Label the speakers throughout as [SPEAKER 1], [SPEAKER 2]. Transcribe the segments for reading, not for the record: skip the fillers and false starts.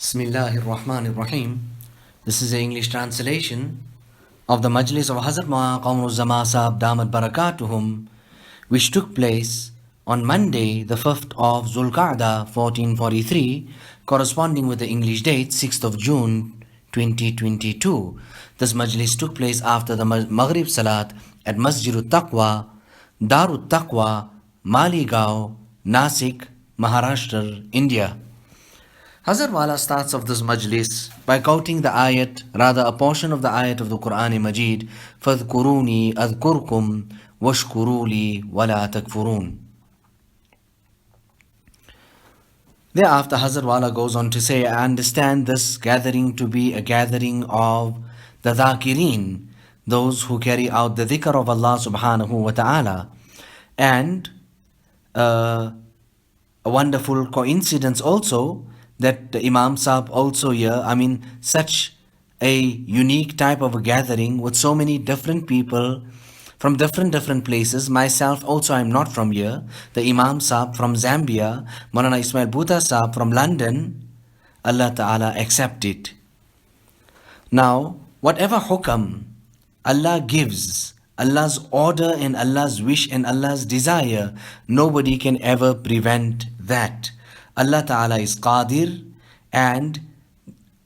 [SPEAKER 1] Bismillahir Rahmanir Rahim. This is the English translation of the Majlis of Hazrat Qamar Saheb Damat Barakatuhum, which took place on Monday, the 5th of Zulqa'dah 1443, corresponding with the English date 6th of June 2022. This Majlis took place after the Magharib Salat at Masjidut Taqwa, Darut Taqwa, Maligaon, Nasik, Maharashtra, India. Hazrat Wala starts off this majlis by quoting the ayat, rather a portion of the ayat of the Quran Majid, فَاذْكُرُونِي أَذْكُرْكُمْ وَاشْكُرُوا لِي وَلَا تَكْفُرُونَ. Thereafter Hazrat Wala goes on to say, I understand this gathering to be a gathering of the dhakirin, those who carry out the dhikr of Allah subhanahu wa ta'ala. And a wonderful coincidence also, that the Imam Saheb also here, such a unique type of a gathering with so many different people from different places. Myself also, I'm not from here. The Imam Saheb from Zambia, Maulana Ismail Bhuta Saheb from London, Allah Ta'ala accept it. Now, whatever hukam Allah gives, Allah's order and Allah's wish and Allah's desire, nobody can ever prevent that. Allah Ta'ala is Qadir, and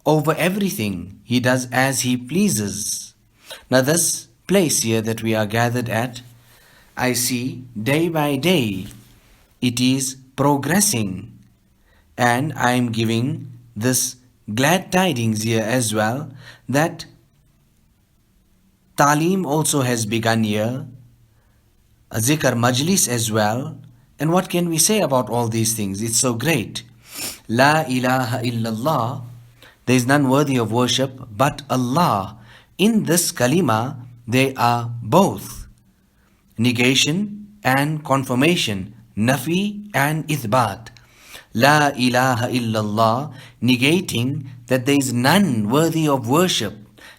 [SPEAKER 1] over everything He does as He pleases. Now this place here that we are gathered at, I see day by day it is progressing, and I am giving this glad tidings here as well that Taaleem also has begun here, a Zikr Majlis as well. And what can we say about all these things? It's so great. La ilaha illallah. There is none worthy of worship but Allah. In this kalima, they are both negation and confirmation, nafi and ithbat. La ilaha illallah, negating that there is none worthy of worship,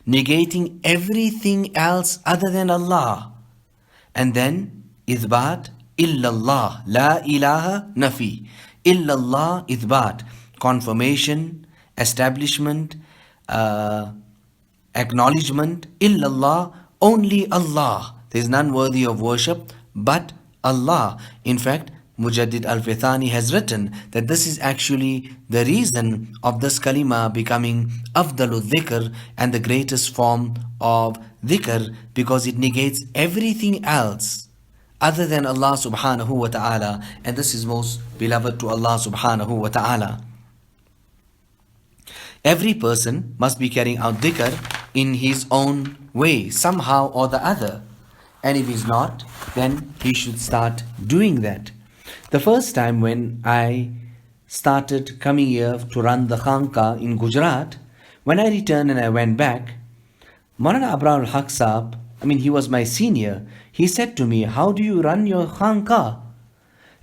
[SPEAKER 1] negating everything else other than Allah. And then ithbat, illallah, la ilaha nafi, illallah ithbat, confirmation, establishment, acknowledgement, illallah, only Allah. There is none worthy of worship but Allah. In fact, Mujaddid Al-Fithani has written that this is actually the reason of this kalima becoming afdalul dhikr and the greatest form of dhikr, because it negates everything else other than Allah subhanahu wa ta'ala, and this is most beloved to Allah subhanahu wa ta'ala. Every person must be carrying out dhikr in his own way, somehow or the other. And if he's not, then he should start doing that. The first time when I started coming here to run the Khanqa in Gujarat, when I returned and I went back, Maulana Abraham al-Haq Saheb, he was my senior. He said to me, how do you run your Khanqa?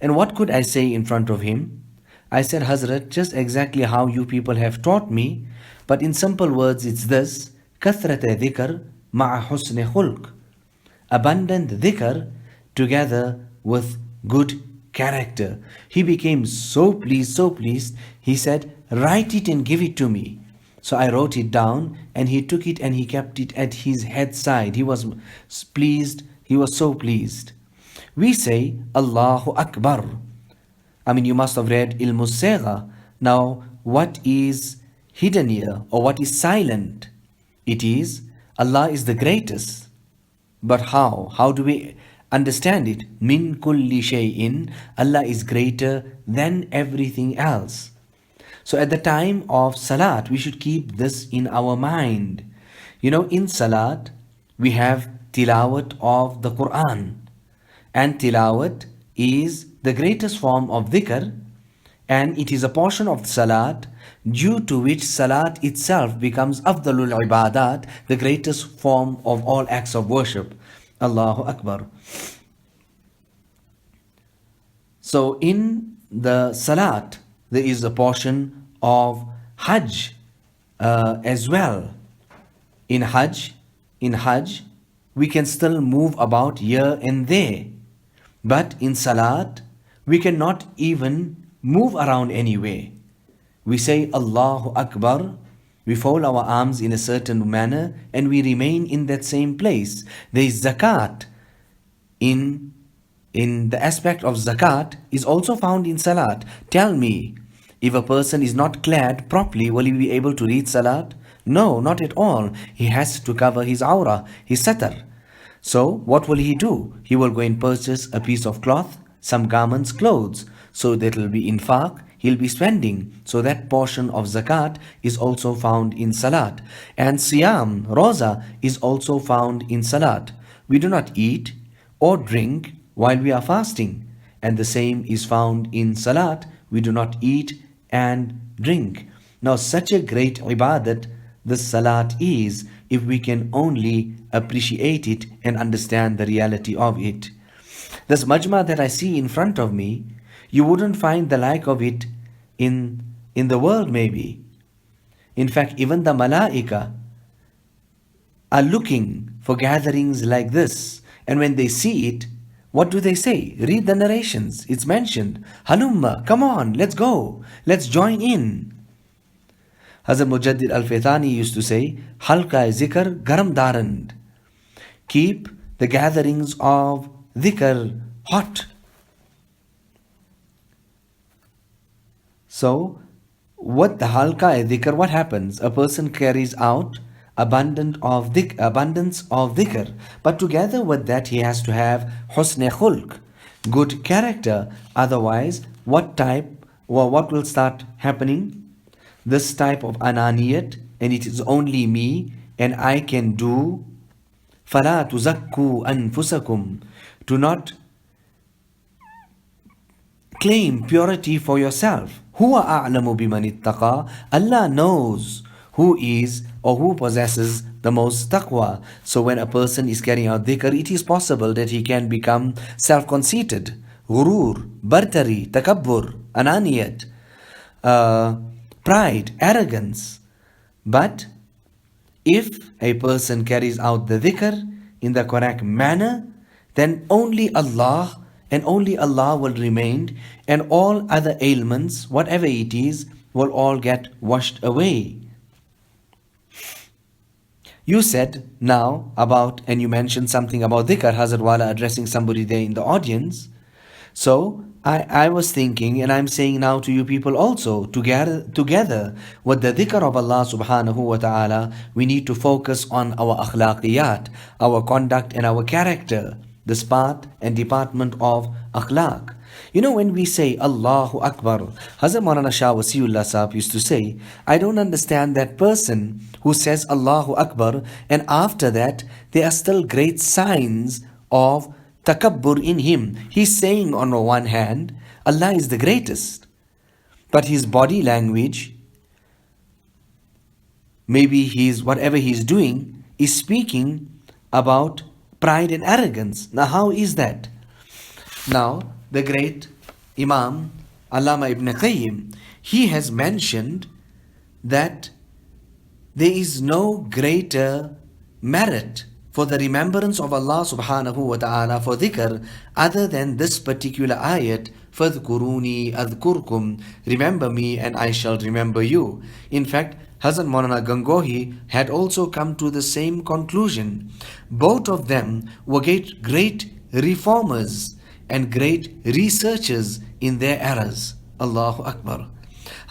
[SPEAKER 1] And what could I say in front of him? I said, Hazrat, just exactly how you people have taught me, but in simple words it's this: kathrat dhikr ma'a husn khulq, abundant dhikr together with good character. He became so pleased. He said, write it and give it to me. So I wrote it down, and he took it and he kept it at his head side. He was pleased. He was so pleased. We say Allahu Akbar. You must have read Ilmus Segha. Now, what is hidden here, or what is silent? It is Allah is the greatest. But how? How do we understand it? Min kulli shay'in. Allah is greater than everything else. So at the time of Salat, we should keep this in our mind. In Salat, we have tilawat of the Quran. And tilawat is the greatest form of dhikr, and it is a portion of Salat due to which Salat itself becomes afdalul ibadat, the greatest form of all acts of worship. Allahu Akbar. So in the Salat, there is a portion of Hajj as well. In Hajj, we can still move about here and there. But in Salat, we cannot even move around anywhere. We say Allahu Akbar, we fold our arms in a certain manner and we remain in that same place. There is zakat in the aspect of zakat is also found in salat. Tell me, if a person is not clad properly, will he be able to read salat? No, not at all. He has to cover his aura, his satar. So what will he do? He will go and purchase a piece of cloth, some garments, clothes. So that will be infaq, he'll be spending. So that portion of zakat is also found in salat. And siyam, roza, is also found in salat. We do not eat or drink while we are fasting. And the same is found in salat. We do not eat and drink. Now such a great ibadat the salat is, if we can only appreciate it and understand the reality of it. This majma that I see in front of me, you wouldn't find the like of it in the world maybe. In fact, even the malaika are looking for gatherings like this. And when they see it, what do they say? Read the narrations. It's mentioned. Halumma, come on, let's go. Let's join in. Hazrat Mujaddid Al-Faithani used to say, Halka zikr garam darand. Keep the gatherings of dhikr hot. So, what the halka dhikr, what happens? A person carries out abundance of dhikr. But together with that, he has to have husn khulq, good character. Otherwise, what will start happening? This type of ananiyat, and it is only me, and I can do. فَلَا تُزَكُّوا أَنفُسَكُمْ. Do not claim purity for yourself. هُوَ أَعْلَمُ بِمَنِ اتَّقَى. Allah knows who is or who possesses the most taqwa. So when a person is carrying out dhikr, it is possible that he can become self-conceited, ghurur, bartari, takabbur, ananiyat, pride, arrogance. But if a person carries out the dhikr in the correct manner, then only Allah and only Allah will remain, and all other ailments, whatever it is, will all get washed away. You said now about, and you mentioned something about dhikr, Hazrat Wala addressing somebody there in the audience. So I was thinking, and I'm saying now to you people also, together with the dhikr of Allah subhanahu wa ta'ala, we need to focus on our akhlaqiyat, our conduct and our character, this part and department of akhlaq. You know, when we say Allahu Akbar, Hazrat Maulana Shah Wasiullah Sahab used to say, I don't understand that person who says Allahu Akbar, and after that there are still great signs of takabbur in him. He's saying on one hand, Allah is the greatest, but his body language, maybe whatever he's doing, is speaking about pride and arrogance. Now how is that? Now the great Imam Allama Ibn Qayyim, he has mentioned that there is no greater merit for the remembrance of Allah subhanahu wa ta'ala for dhikr other than this particular ayat, فَذْكُرُونِي أَذْكُرْكُمْ. Remember me and I shall remember you. In fact, Hazrat Maulana Gangohi had also come to the same conclusion. Both of them were great reformers and great researchers in their eras. Allahu Akbar.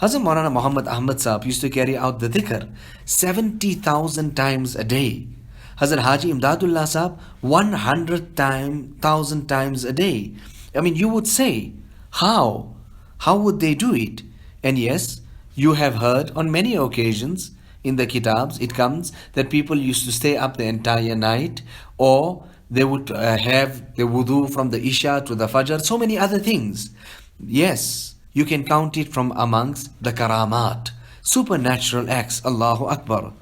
[SPEAKER 1] Hazrat Maulana Muhammad Ahmad Sahab used to carry out the dhikr 70,000 times a day. Hazrat Haji Imdadullah Sahab 100,000 times a day. I mean, you would say, how? How would they do it? And yes, you have heard on many occasions in the kitabs, it comes that people used to stay up the entire night, or they would have the wudu from the Isha to the Fajr, so many other things. Yes, you can count it from amongst the karamat, supernatural acts. Allahu Akbar.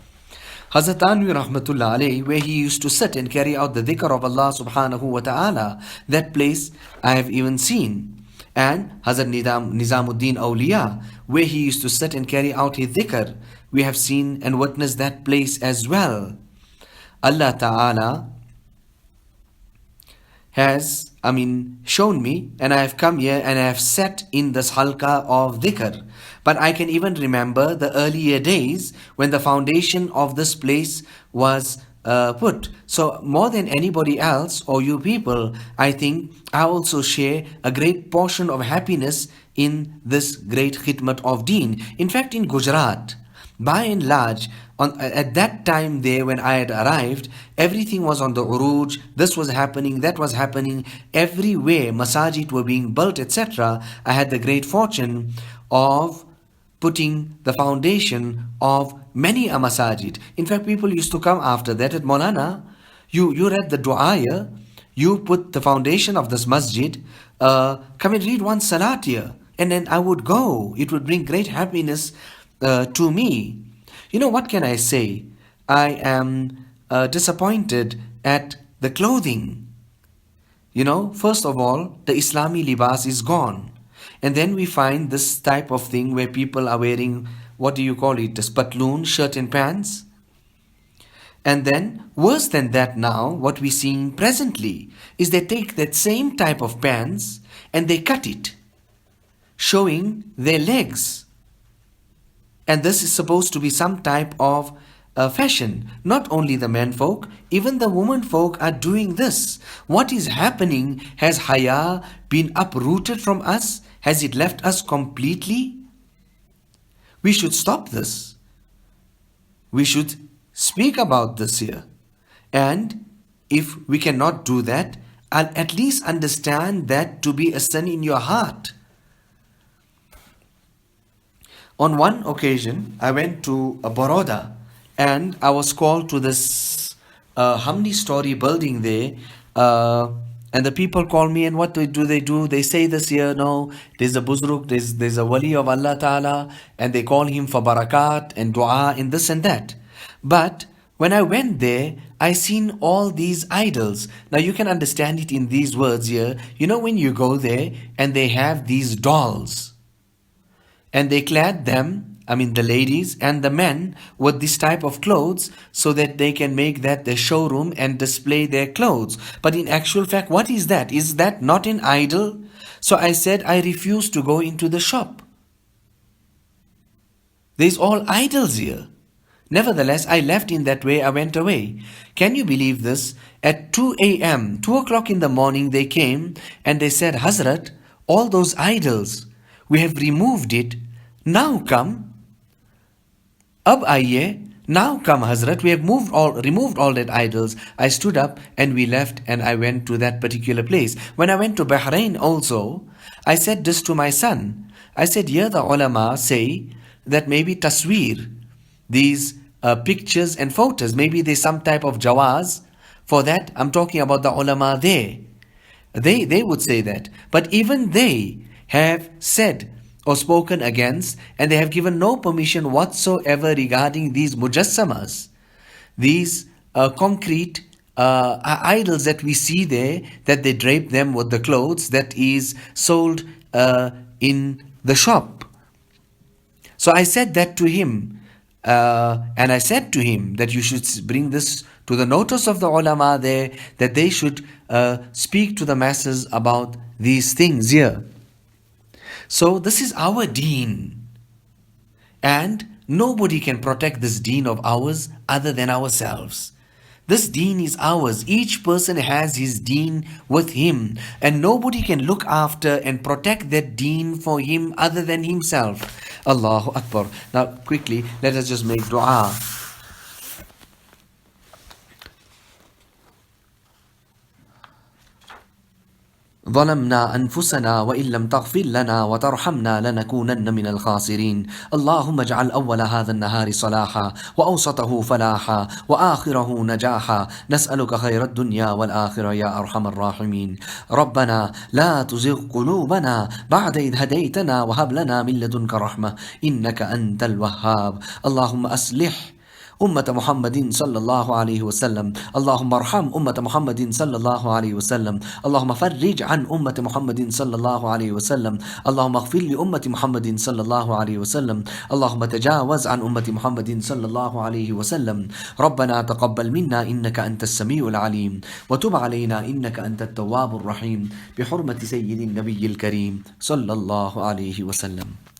[SPEAKER 1] Hazrat Tanwi Rahmatullah alayhi, where he used to sit and carry out the dhikr of Allah subhanahu wa ta'ala, that place I have even seen. And Hazrat Nizamuddin Awliya, where he used to sit and carry out his dhikr, we have seen and witnessed that place as well. Allah Ta'ala has shown me, and I have come here and I have sat in this halqa of dhikr. But I can even remember the earlier days when the foundation of this place was put. So more than anybody else or you people, I think I also share a great portion of happiness in this great khidmat of deen. In fact, in Gujarat, by and large, at that time there when I had arrived, everything was on the uruj, this was happening, that was happening, everywhere masajid were being built, etc. I had the great fortune of putting the foundation of many a masajid. In fact, people used to come after that at Maulana, you read the dua here, you put the foundation of this masjid, come and read one salat here. And then I would go. It would bring great happiness to me. You know, what can I say? I am disappointed at the clothing. You know, first of all, the Islami libas is gone. And then we find this type of thing where people are wearing, what do you call it, a spatloon, shirt and pants. And then, worse than that now, what we're seeing presently is they take that same type of pants and they cut it, showing their legs. And this is supposed to be some type of fashion. Not only the men folk, even the women folk are doing this. What is happening? Has haya been uprooted from us? Has it left us completely? We should stop this. We should speak about this here. And if we cannot do that, I'll at least understand that to be a sin in your heart. On one occasion, I went to Baroda and I was called to this Hamdi-story building there. And the people call me, and what do? They say this here, no, there's a buzruk, there's a wali of Allah Ta'ala, and they call him for barakat and dua and this and that. But when I went there, I seen all these idols. Now you can understand it in these words here. You know, when you go there and they have these dolls, and they clad them, the ladies and the men, with this type of clothes so that they can make that their showroom and display their clothes. But in actual fact, what is that? Is that not an idol? So I said, I refuse to go into the shop. There's all idols here. Nevertheless, I left in that way, I went away. Can you believe this? At 2 a.m., 2 o'clock in the morning, they came and they said, Hazrath, all those idols, we have removed it. Now come. Ab aiye, now come Hazrat, we have removed all that idols. I stood up and we left and I went to that particular place. When I went to Bahrain also, I said this to my son. I said, here the ulama say that maybe tasweer, these pictures and photos, maybe there's some type of jawaz for that. I'm talking about the ulama there. They would say that. But even they have said or spoken against, and they have given no permission whatsoever regarding these mujassamas, these concrete idols that we see there, that they drape them with the clothes that is sold in the shop. So I said that to him, and I said to him that you should bring this to the notice of the ulama there, that they should speak to the masses about these things here. So this is our deen, and nobody can protect this deen of ours other than ourselves. This deen is ours. Each person has his deen with him, and nobody can look after and protect that deen for him other than himself. Allahu Akbar. Now quickly, let us just make dua. ظلمنا أنفسنا وإن لم تغفر لنا وترحمنا لنكونن من الخاسرين اللهم اجعل أول هذا النهار صلاحا وأوسطه فلاحا وآخره نجاحا نسألك خير الدنيا والآخرة يا أرحم الراحمين ربنا لا تزغ قلوبنا بعد إذ هديتنا وهب لنا من لدنك رحمة إنك أنت الوهاب اللهم أصلح أمة محمد صلى الله عليه وسلم. اللهم ارحم أمة محمد صلى الله عليه وسلم. اللهم فرج عن أمة محمد صلى الله عليه وسلم. اللهم اغفر لأمة محمد صلى الله عليه وسلم. اللهم تجاوز عن أمة محمد صلى الله عليه وسلم. ربنا تقبل منا إنك أنت السميع العليم وتب علينا إنك أنت التواب الرحيم بحرمة سيد النبي الكريم صلى الله عليه وسلم.